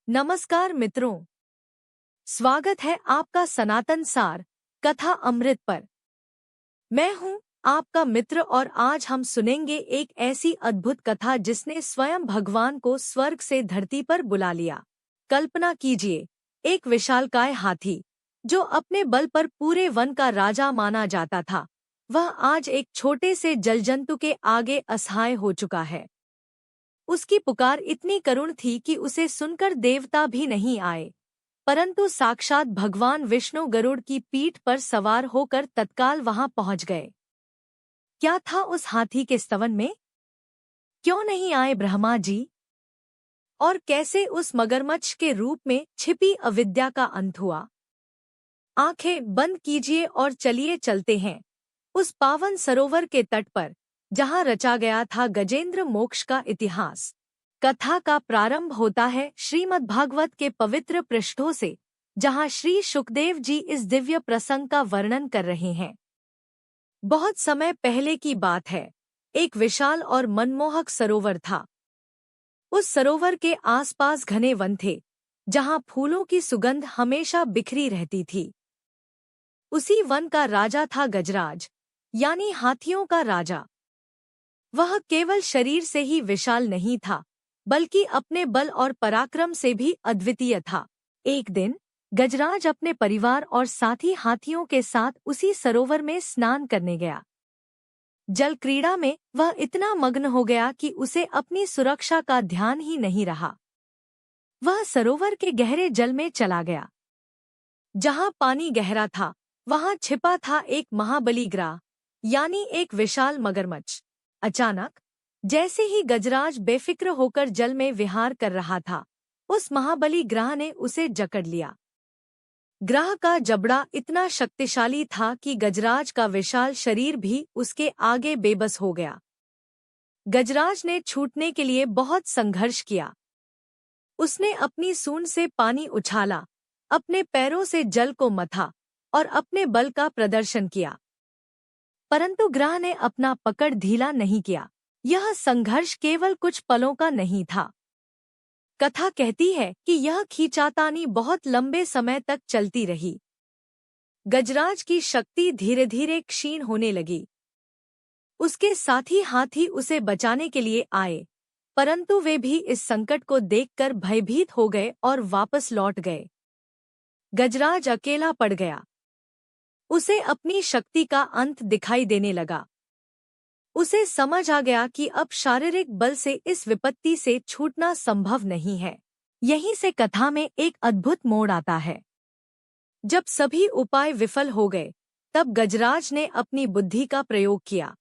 नमस्कार मित्रों, स्वागत है आपका सनातन सार कथा अमृत पर। मैं हूं आपका मित्र और आज हम सुनेंगे एक ऐसी अद्भुत कथा जिसने स्वयं भगवान को स्वर्ग से धरती पर बुला लिया। कल्पना कीजिए, एक विशालकाय हाथी जो अपने बल पर पूरे वन का राजा माना जाता था, वह आज एक छोटे से जलजंतु के आगे असहाय हो चुका है। उसकी पुकार इतनी करुण थी कि उसे सुनकर देवता भी नहीं आए, परंतु साक्षात भगवान विष्णु गरुड़ की पीठ पर सवार होकर तत्काल वहां पहुंच गए। क्या था उस हाथी के स्तवन में? क्यों नहीं आए ब्रह्मा जी? और कैसे उस मगरमच्छ के रूप में छिपी अविद्या का अंत हुआ? आंखें बंद कीजिए और चलिए चलते हैं उस पावन सरोवर के तट पर, जहां रचा गया था गजेंद्र मोक्ष का इतिहास। कथा का प्रारंभ होता है श्रीमद्भागवत के पवित्र पृष्ठों से, जहां श्री सुखदेव जी इस दिव्य प्रसंग का वर्णन कर रहे हैं। बहुत समय पहले की बात है, एक विशाल और मनमोहक सरोवर था। उस सरोवर के आसपास घने वन थे, जहां फूलों की सुगंध हमेशा बिखरी रहती थी। उसी वन का राजा था गजराज, यानी हाथियों का राजा। वह केवल शरीर से ही विशाल नहीं था, बल्कि अपने बल और पराक्रम से भी अद्वितीय था। एक दिन गजराज अपने परिवार और साथी हाथियों के साथ उसी सरोवर में स्नान करने गया। जल क्रीड़ा में वह इतना मग्न हो गया कि उसे अपनी सुरक्षा का ध्यान ही नहीं रहा। वह सरोवर के गहरे जल में चला गया। जहां पानी गहरा था, वहां छिपा था एक महाबली ग्राह, यानी एक विशाल मगरमच्छ। अचानक, जैसे ही गजराज बेफिक्र होकर जल में विहार कर रहा था, उस महाबली ग्राह ने उसे जकड़ लिया। ग्राह का जबड़ा इतना शक्तिशाली था कि गजराज का विशाल शरीर भी उसके आगे बेबस हो गया। गजराज ने छूटने के लिए बहुत संघर्ष किया। उसने अपनी सूंड से पानी उछाला, अपने पैरों से जल को मथा और अपने बल का प्रदर्शन किया, परंतु ग्राह ने अपना पकड़ ढीला नहीं किया। यह संघर्ष केवल कुछ पलों का नहीं था। कथा कहती है कि यह खींचातानी बहुत लंबे समय तक चलती रही। गजराज की शक्ति धीरे धीरे क्षीण होने लगी। उसके साथी हाथी उसे बचाने के लिए आए, परंतु वे भी इस संकट को देखकर भयभीत हो गए और वापस लौट गए। गजराज अकेला पड़ गया। उसे अपनी शक्ति का अंत दिखाई देने लगा। उसे समझ आ गया कि अब शारीरिक बल से इस विपत्ति से छूटना संभव नहीं है। यहीं से कथा में एक अद्भुत मोड़ आता है। जब सभी उपाय विफल हो गए, तब गजराज ने अपनी बुद्धि का प्रयोग किया।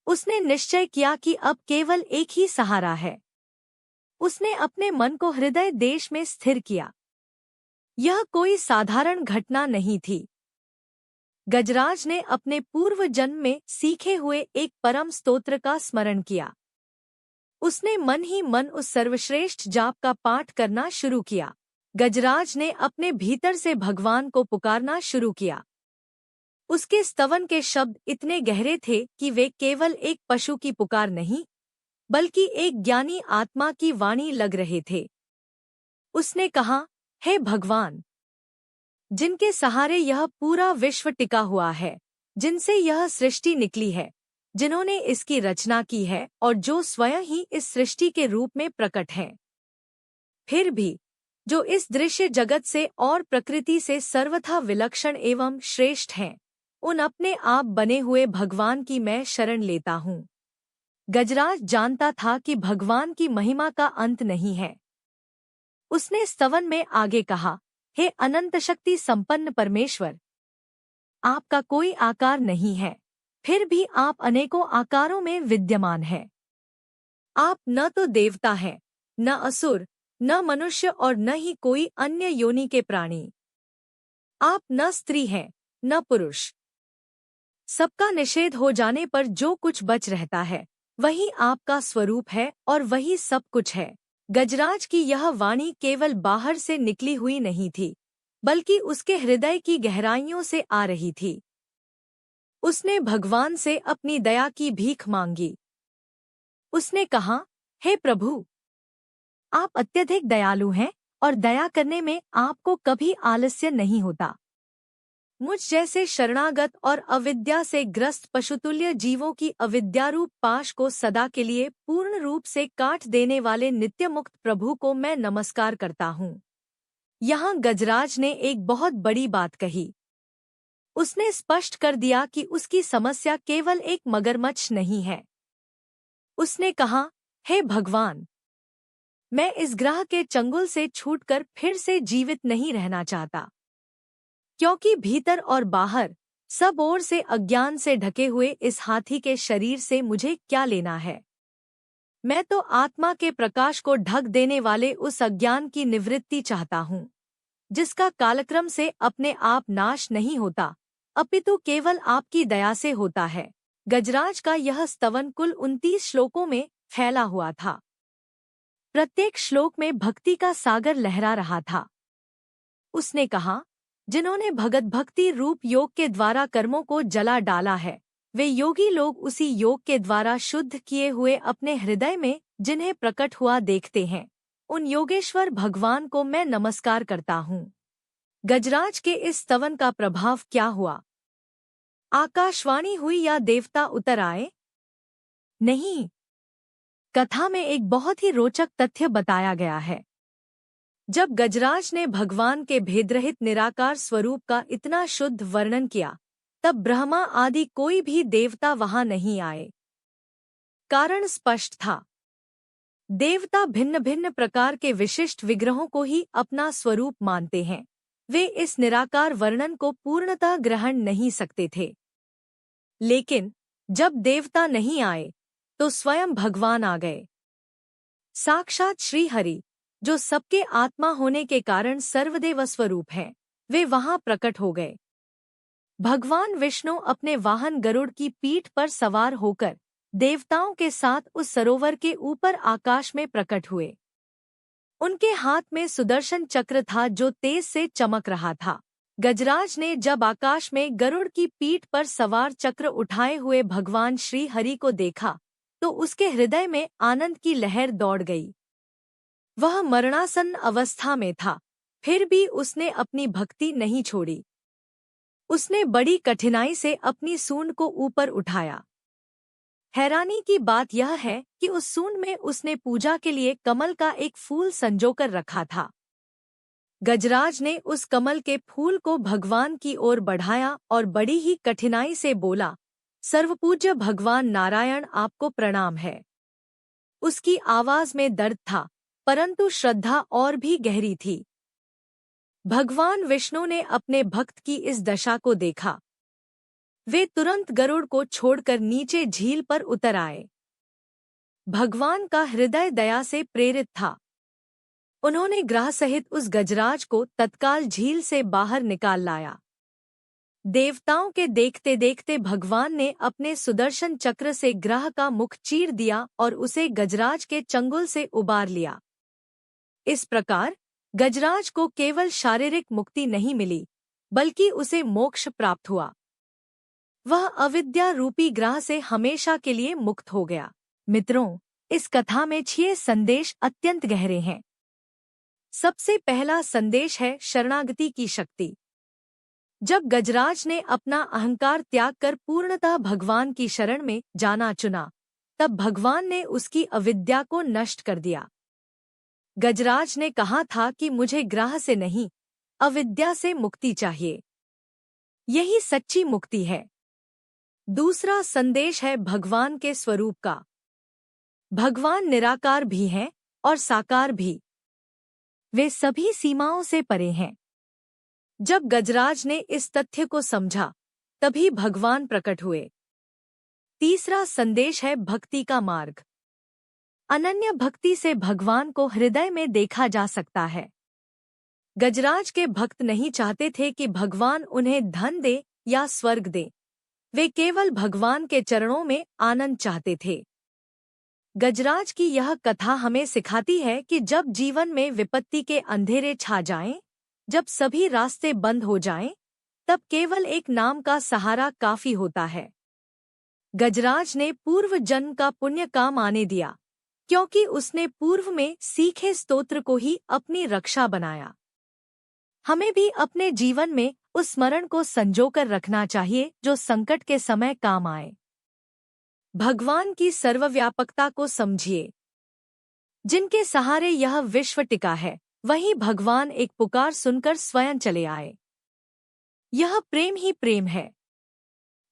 उसने निश्चय किया कि अब केवल एक ही सहारा है। उसने अपने मन को हृदय देश में स्थिर किया। यह कोई साधारण घटना नहीं थी। गजराज ने अपने पूर्व जन्म में सीखे हुए एक परम स्तोत्र का स्मरण किया। उसने मन ही मन उस सर्वश्रेष्ठ जाप का पाठ करना शुरू किया। गजराज ने अपने भीतर से भगवान को पुकारना शुरू किया। उसके स्तवन के शब्द इतने गहरे थे कि वे केवल एक पशु की पुकार नहीं, बल्कि एक ज्ञानी आत्मा की वाणी लग रहे थे। उसने कहा, हे भगवान, जिनके सहारे यह पूरा विश्व टिका हुआ है, जिनसे यह सृष्टि निकली है, जिन्होंने इसकी रचना की है और जो स्वयं ही इस सृष्टि के रूप में प्रकट हैं, फिर भी जो इस दृश्य जगत से और प्रकृति से सर्वथा विलक्षण एवं श्रेष्ठ हैं, उन अपने आप बने हुए भगवान की मैं शरण लेता हूँ। गजराज जानता था कि भगवान की महिमा का अंत नहीं है। उसने स्तवन में आगे कहा, हे अनंत शक्ति संपन्न परमेश्वर, आपका कोई आकार नहीं है, फिर भी आप अनेकों आकारों में विद्यमान हैं। आप न तो देवता हैं, न असुर, न मनुष्य और न ही कोई अन्य योनि के प्राणी। आप न स्त्री हैं, न पुरुष। सबका निषेध हो जाने पर जो कुछ बच रहता है, वही आपका स्वरूप है और वही सब कुछ है। गजराज की यह वाणी केवल बाहर से निकली हुई नहीं थी, बल्कि उसके हृदय की गहराइयों से आ रही थी। उसने भगवान से अपनी दया की भीख मांगी। उसने कहा, हे प्रभु, आप अत्यधिक दयालु हैं और दया करने में आपको कभी आलस्य नहीं होता। मुझ जैसे शरणागत और अविद्या से ग्रस्त पशुतुल्य जीवों की अविद्यारूप पाश को सदा के लिए पूर्ण रूप से काट देने वाले नित्य मुक्त प्रभु को मैं नमस्कार करता हूँ। यहाँ गजराज ने एक बहुत बड़ी बात कही। उसने स्पष्ट कर दिया कि उसकी समस्या केवल एक मगरमच्छ नहीं है। उसने कहा, हे भगवान, मैं इस ग्रह के चंगुल से छूटकर फिर से जीवित नहीं रहना चाहता, क्योंकि भीतर और बाहर सब ओर से अज्ञान से ढके हुए इस हाथी के शरीर से मुझे क्या लेना है। मैं तो आत्मा के प्रकाश को ढक देने वाले उस अज्ञान की निवृत्ति चाहता हूँ, जिसका कालक्रम से अपने आप नाश नहीं होता, अपितु केवल आपकी दया से होता है। गजराज का यह स्तवन कुल 29 श्लोकों में फैला हुआ था। प्रत्येक श्लोक में भक्ति का सागर लहरा रहा था। उसने कहा, जिन्होंने भगत भक्ति रूप योग के द्वारा कर्मों को जला डाला है, वे योगी लोग उसी योग के द्वारा शुद्ध किए हुए अपने हृदय में जिन्हें प्रकट हुआ देखते हैं, उन योगेश्वर भगवान को मैं नमस्कार करता हूँ। गजराज के इस स्तवन का प्रभाव क्या हुआ? आकाशवाणी हुई या देवता उतर आए? नहीं। कथा में एक बहुत ही रोचक तथ्य बताया गया है। जब गजराज ने भगवान के भेदरहित निराकार स्वरूप का इतना शुद्ध वर्णन किया, तब ब्रह्मा आदि कोई भी देवता वहां नहीं आए। कारण स्पष्ट था। देवता भिन्न भिन्न प्रकार के विशिष्ट विग्रहों को ही अपना स्वरूप मानते हैं। वे इस निराकार वर्णन को पूर्णतः ग्रहण नहीं सकते थे। लेकिन जब देवता नहीं आए, तो स्वयं भगवान आ गए। साक्षात श्री हरि, जो सबके आत्मा होने के कारण सर्वदेव स्वरूप हैं, वे वहां प्रकट हो गए। भगवान विष्णु अपने वाहन गरुड़ की पीठ पर सवार होकर देवताओं के साथ उस सरोवर के ऊपर आकाश में प्रकट हुए। उनके हाथ में सुदर्शन चक्र था जो तेज से चमक रहा था। गजराज ने जब आकाश में गरुड़ की पीठ पर सवार चक्र उठाए हुए भगवान श्री हरि को देखा, तो उसके हृदय में आनंद की लहर दौड़ गई। वह मरणासन्न अवस्था में था, फिर भी उसने अपनी भक्ति नहीं छोड़ी। उसने बड़ी कठिनाई से अपनी सूंड को ऊपर उठाया। हैरानी की बात यह है कि उस सूंड में उसने पूजा के लिए कमल का एक फूल संजोकर रखा था। गजराज ने उस कमल के फूल को भगवान की ओर बढ़ाया और बड़ी ही कठिनाई से बोला, सर्वपूज्य भगवान नारायण, आपको प्रणाम है। उसकी आवाज में दर्द था, परंतु श्रद्धा और भी गहरी थी। भगवान विष्णु ने अपने भक्त की इस दशा को देखा। वे तुरंत गरुड़ को छोड़कर नीचे झील पर उतर आए। भगवान का हृदय दया से प्रेरित था। उन्होंने ग्रह सहित उस गजराज को तत्काल झील से बाहर निकाल लाया। देवताओं के देखते देखते भगवान ने अपने सुदर्शन चक्र से ग्रह का मुख चीर दिया और उसे गजराज के चंगुल से उबार लिया। इस प्रकार गजराज को केवल शारीरिक मुक्ति नहीं मिली, बल्कि उसे मोक्ष प्राप्त हुआ। वह अविद्या रूपी ग्रह से हमेशा के लिए मुक्त हो गया। मित्रों, इस कथा में 6 संदेश अत्यंत गहरे हैं। सबसे पहला संदेश है शरणागति की शक्ति। जब गजराज ने अपना अहंकार त्याग कर पूर्णतः भगवान की शरण में जाना चुना, तब भगवान ने उसकी अविद्या को नष्ट कर दिया। गजराज ने कहा था कि मुझे ग्रह से नहीं, अविद्या से मुक्ति चाहिए। यही सच्ची मुक्ति है। दूसरा संदेश है भगवान के स्वरूप का। भगवान निराकार भी हैं और साकार भी। वे सभी सीमाओं से परे हैं। जब गजराज ने इस तथ्य को समझा, तभी भगवान प्रकट हुए। तीसरा संदेश है भक्ति का मार्ग। अनन्य भक्ति से भगवान को हृदय में देखा जा सकता है। गजराज के भक्त नहीं चाहते थे कि भगवान उन्हें धन दे या स्वर्ग दे। वे केवल भगवान के चरणों में आनंद चाहते थे। गजराज की यह कथा हमें सिखाती है कि जब जीवन में विपत्ति के अंधेरे छा जाएं, जब सभी रास्ते बंद हो जाएं, तब केवल एक नाम का सहारा काफी होता है। गजराज ने पूर्व जन्म का पुण्य काम आने दिया, क्योंकि उसने पूर्व में सीखे स्तोत्र को ही अपनी रक्षा बनाया। हमें भी अपने जीवन में उस स्मरण को संजोकर रखना चाहिए जो संकट के समय काम आए। भगवान की सर्वव्यापकता को समझिए। जिनके सहारे यह विश्व टिका है, वही भगवान एक पुकार सुनकर स्वयं चले आए। यह प्रेम ही प्रेम है।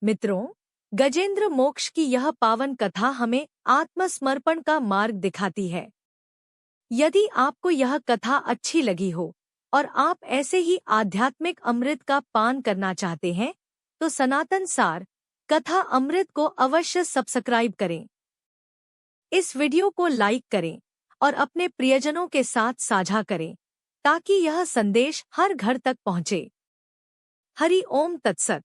मित्रों, गजेंद्र मोक्ष की यह पावन कथा हमें आत्मसमर्पण का मार्ग दिखाती है। यदि आपको यह कथा अच्छी लगी हो और आप ऐसे ही आध्यात्मिक अमृत का पान करना चाहते हैं, तो सनातन सार कथा अमृत को अवश्य सब्सक्राइब करें। इस वीडियो को लाइक करें और अपने प्रियजनों के साथ साझा करें ताकि यह संदेश हर घर तक पहुंचे। हरि ओम तत्सत।